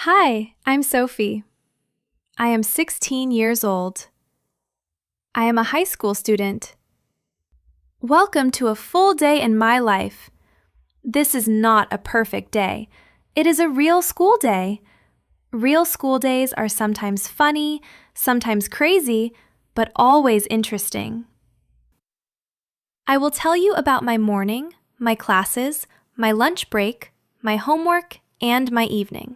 Hi, I'm Sophie. I am 16 years old. I am a high school student. Welcome to a full day in my life. This is not a perfect day. It is a real school day. Real school days are sometimes funny, sometimes crazy, but always interesting. I will tell you about my morning, my classes, my lunch break, my homework, and my evening.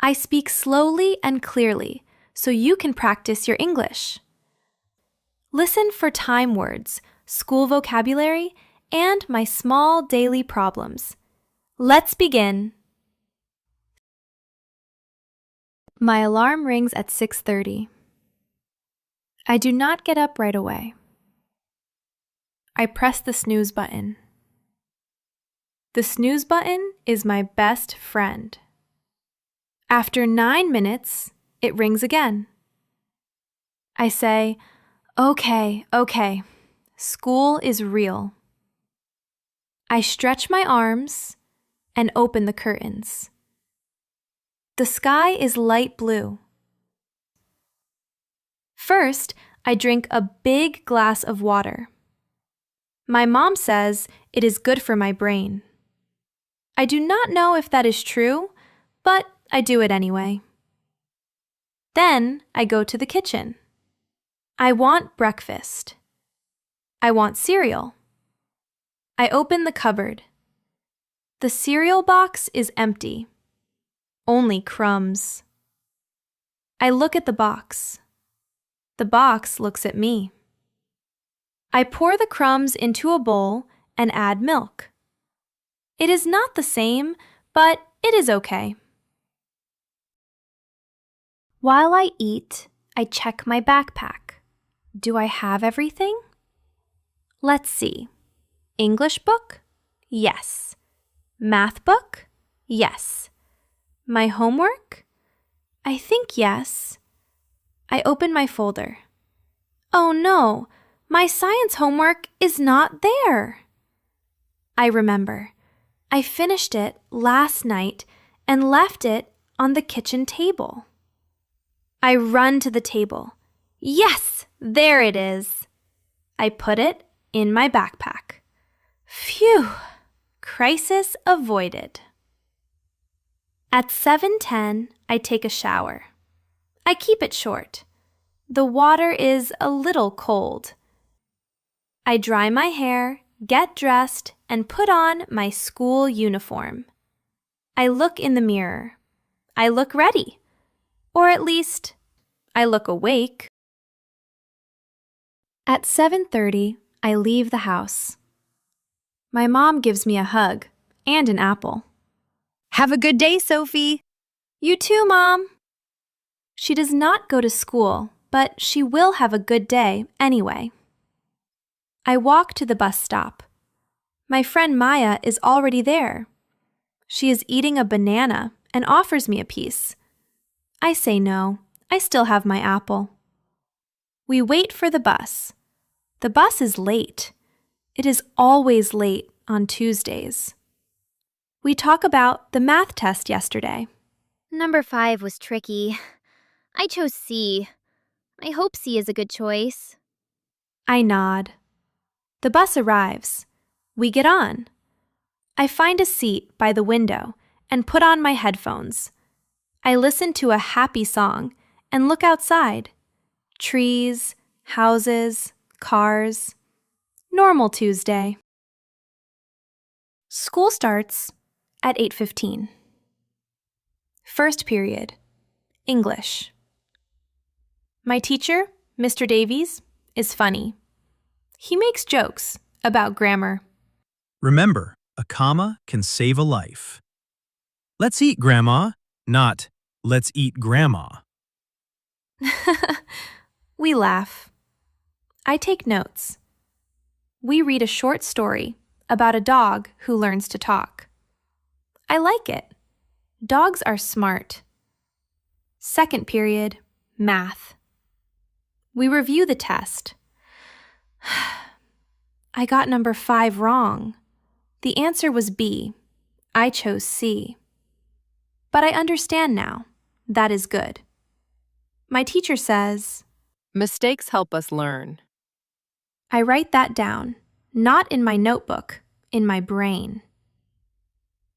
I speak slowly and clearly so you can practice your English. Listen for time words, school vocabulary, and my small daily problems. Let's begin. My alarm rings at 6:30. I do not get up right away. I press the snooze button. The snooze button is my best friend. After 9 minutes, it rings again. I say, okay, school is real. I stretch my arms and open the curtains. The sky is light blue. First, I drink a big glass of water. My mom says it is good for my brain. I do not know if that is true, but I do it anyway. Then I go to the kitchen. I want breakfast. I want cereal. I open the cupboard. The cereal box is empty. Only crumbs. I look at the box. The box looks at me. I pour the crumbs into a bowl and add milk. It is not the same, but it is okay. While I eat, I check my backpack. Do I have everything? Let's see. English book? Yes. Math book? Yes. My homework? I think yes. I open my folder. Oh no, my science homework is not there. I remember. I finished it last night and left it on the kitchen table. I run to the table. Yes, there it is. I put it in my backpack. Phew, crisis avoided. At 7:10, I take a shower. I keep it short. The water is a little cold. I dry my hair, get dressed, and put on my school uniform. I look in the mirror. I look ready. Or at least, I look awake. At 7:30, I leave the house. My mom gives me a hug and an apple. Have a good day, Sophie. You too, Mom. She does not go to school, but she will have a good day anyway. I walk to the bus stop. My friend Maya is already there. She is eating a banana and offers me a piece. I say no. I still have my apple. We wait for the bus. The bus is late. It is always late on Tuesdays. We talk about the math test yesterday. Number 5 was tricky. I chose C. I hope C is a good choice. I nod. The bus arrives. We get on. I find a seat by the window and put on my headphones. I listen to a happy song and look outside. Trees, houses, cars. Normal Tuesday. School starts at 8:15. First period, English. My teacher, Mr. Davies, is funny. He makes jokes about grammar. Remember, a comma can save a life. Let's eat, Grandma, not let's eat Grandma. We laugh. I take notes. We read a short story about a dog who learns to talk. I like it. Dogs are smart. Second period, math. We review the test. I got number 5 wrong. The answer was B. I chose C. but I understand now. That is good. My teacher says, Mistakes help us learn. I write that down, not in my notebook, in my brain.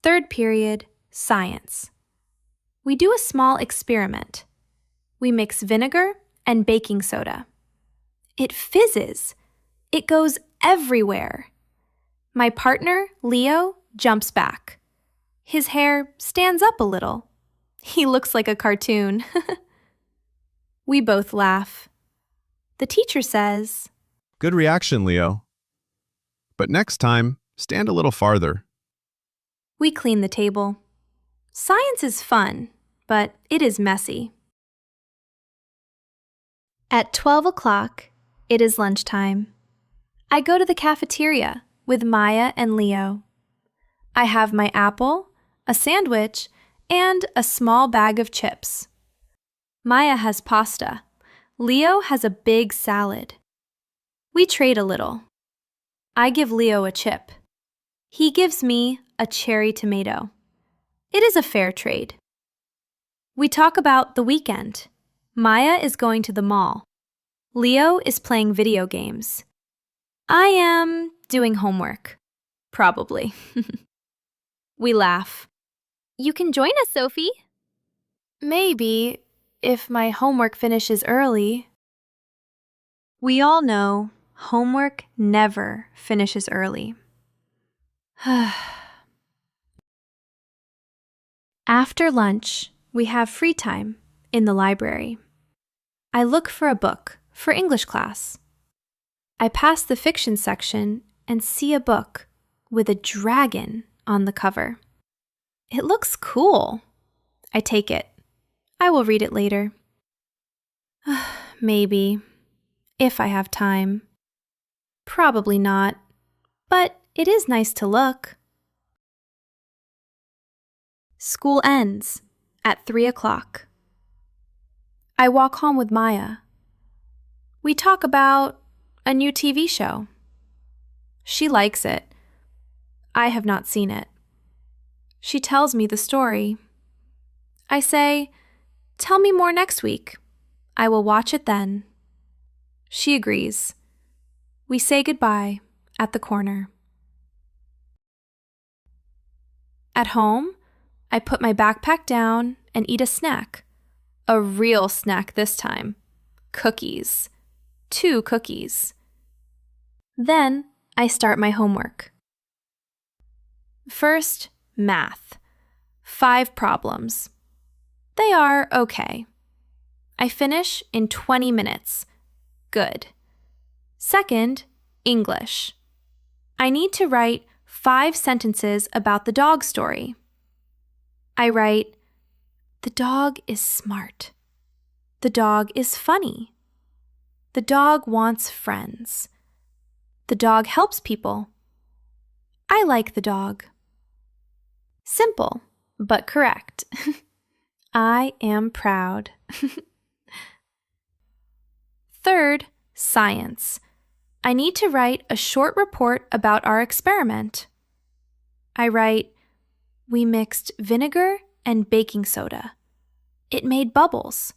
Third period, science. We do a small experiment. We mix vinegar and baking soda. It fizzes. It goes everywhere. My partner, Leo, jumps back. His hair stands up a little. He looks like a cartoon. We both laugh. The teacher says, Good reaction, Leo. But next time, stand a little farther. We clean the table. Science is fun, but it is messy. At 12 o'clock, it is lunchtime. I go to the cafeteria with Maya and Leo. I have my apple, a sandwich, and a small bag of chips. Maya has pasta. Leo has a big salad. We trade a little. I give Leo a chip. He gives me a cherry tomato. It is a fair trade. We talk about the weekend. Maya is going to the mall. Leo is playing video games. I am doing homework. Probably. We laugh. You can join us, Sophie. Maybe, if my homework finishes early. We all know homework never finishes early. After lunch, we have free time in the library. I look for a book for English class. I pass the fiction section and see a book with a dragon on the cover. It looks cool. I take it. I will read it later. Maybe, if I have time. Probably not, but it is nice to look. School ends at 3 o'clock. I walk home with Maya. We talk about a new TV show. She likes it. I have not seen it. She tells me the story. I say, tell me more next week. I will watch it then. She agrees. We say goodbye at the corner. At home, I put my backpack down and eat a snack. A real snack this time. Cookies. 2 cookies. Then I start my homework. First, math. 5 problems. They are okay. I finish in 20 minutes. Good. Second, English. I need to write 5 sentences about the dog story. I write, the dog is smart. The dog is funny. The dog wants friends. The dog helps people. I like the dog. Simple, but correct. I am proud. Third, science. I need to write a short report about our experiment. I write, we mixed vinegar and baking soda. It made bubbles.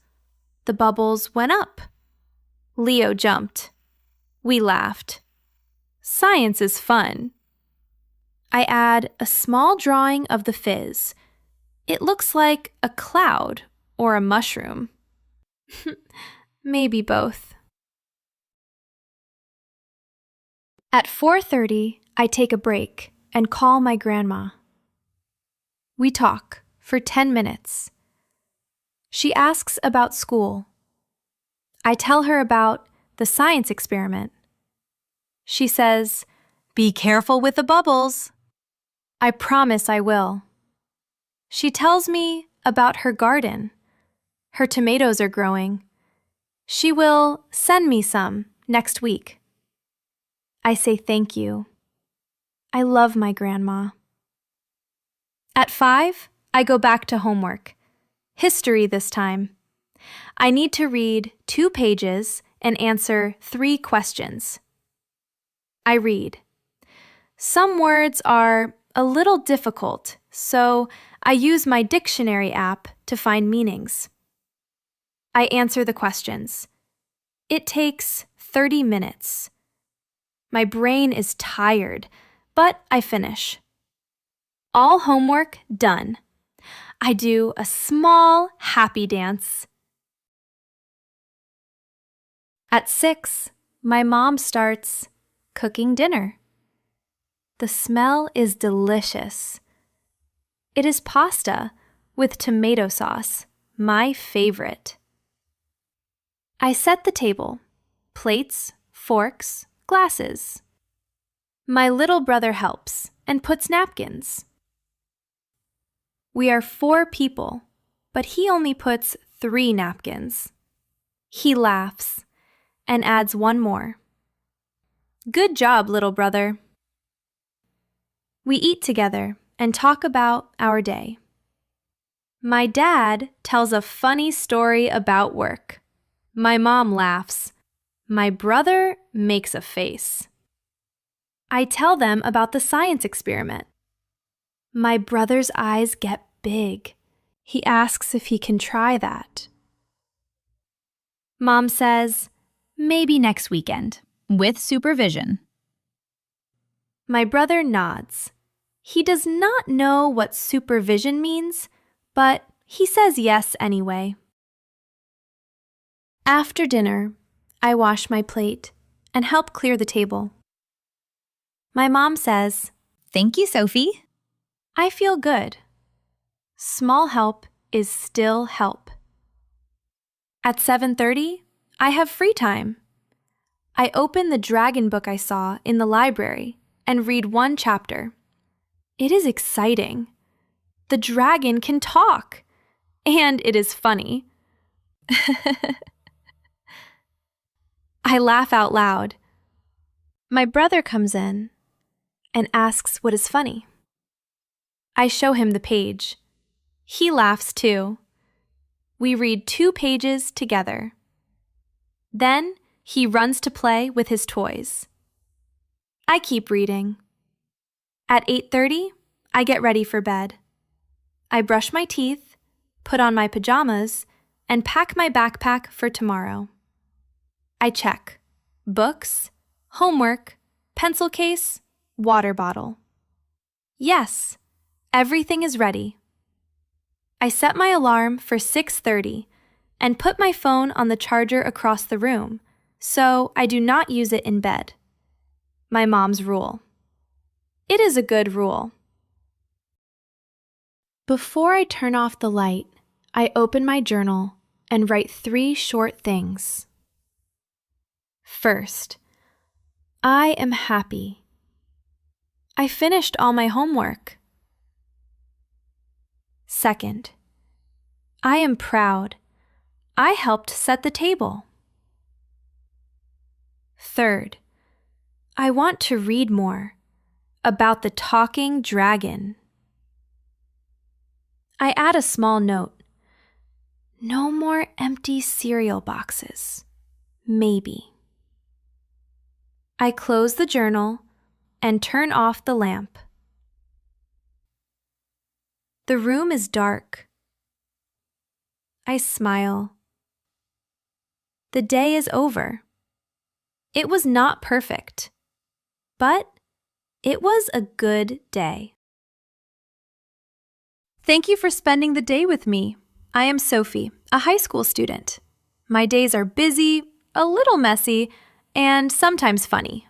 The bubbles went up. Leo jumped. We laughed. Science is fun. I add a small drawing of the fizz. It looks like a cloud or a mushroom. Maybe both. At 4:30, I take a break and call my grandma. We talk for 10 minutes. She asks about school. I tell her about the science experiment. She says, "Be careful with the bubbles." I promise I will. She tells me about her garden. Her tomatoes are growing. She will send me some next week. I say thank you. I love my grandma. At 5, I go back to homework. History this time. I need to read 2 pages and answer 3 questions. I read. Some words are a little difficult, so I use my dictionary app to find meanings. I answer the questions. It takes 30 minutes. My brain is tired, but I finish. All homework done. I do a small happy dance. At 6, my mom starts cooking dinner. The smell is delicious. It is pasta with tomato sauce, my favorite. I set the table, plates, forks, glasses. My little brother helps and puts napkins. We are 4 people, but he only puts 3 napkins. He laughs and adds 1 more. Good job, little brother. We eat together and talk about our day. My dad tells a funny story about work. My mom laughs. My brother makes a face. I tell them about the science experiment. My brother's eyes get big. He asks if he can try that. Mom says, Maybe next weekend, with supervision. My brother nods. He does not know what supervision means, but he says yes anyway. After dinner, I wash my plate and help clear the table. My mom says, Thank you, Sophie. I feel good. Small help is still help. At 7:30, I have free time. I open the dragon book I saw in the library and read 1 chapter. It is exciting. The dragon can talk, and it is funny. I laugh out loud. My brother comes in and asks what is funny. I show him the page. He laughs too. We read 2 pages together. Then he runs to play with his toys. I keep reading. At 8:30, I get ready for bed. I brush my teeth, put on my pajamas, and pack my backpack for tomorrow. I check books, homework, pencil case, water bottle. Yes, everything is ready. I set my alarm for 6:30 and put my phone on the charger across the room, so I do not use it in bed. My mom's rule. It is a good rule. Before I turn off the light, I open my journal and write 3 short things. First, I am happy. I finished all my homework. Second, I am proud. I helped set the table. Third, I want to read more about the talking dragon. I add a small note. No more empty cereal boxes. Maybe. I close the journal and turn off the lamp. The room is dark. I smile. The day is over. It was not perfect, but it was a good day. Thank you for spending the day with me. I am Sophie, a high school student. My days are busy, a little messy, and sometimes funny.